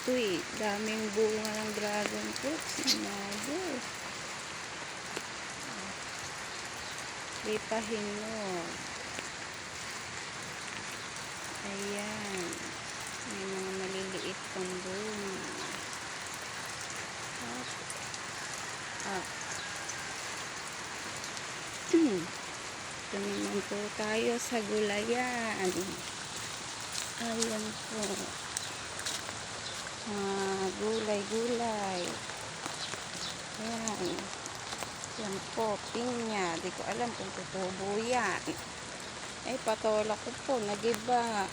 Uy, daming bunga ng dragon fruits. Nado. Lipahin mo. Ayan. May mga maliliit pang bunga. Ito naman po tayo sa gulayan. Ayan po. Gulay-gulay. Ayan. Yan po, pinya. Di ko alam kung tutubo yan. Ay, patola ko po. Nagiba.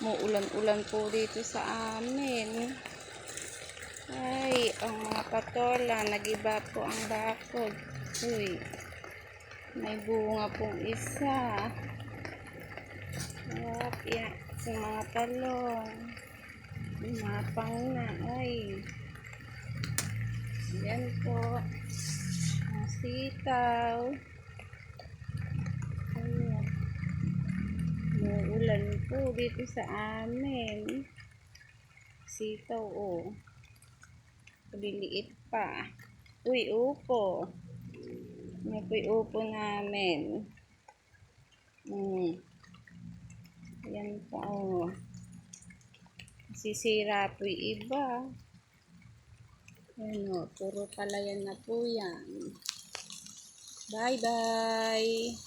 Muulan-ulan po dito sa amin. Ay, ang mga patola. Nagiba po ang bakod. Uy. May bunga pong isa. Yan. Sa mga talong. Mapang na. Ay. Yan po. Ang sitaw. Ayan. Muulan po dito sa amin. Sitaw, oh. Liliit pa. Uy, upo. Yan po yung upo namin. Yan pa, oh. Sisira po yung iba. Ano, puro palayan na po yan. Bye-bye!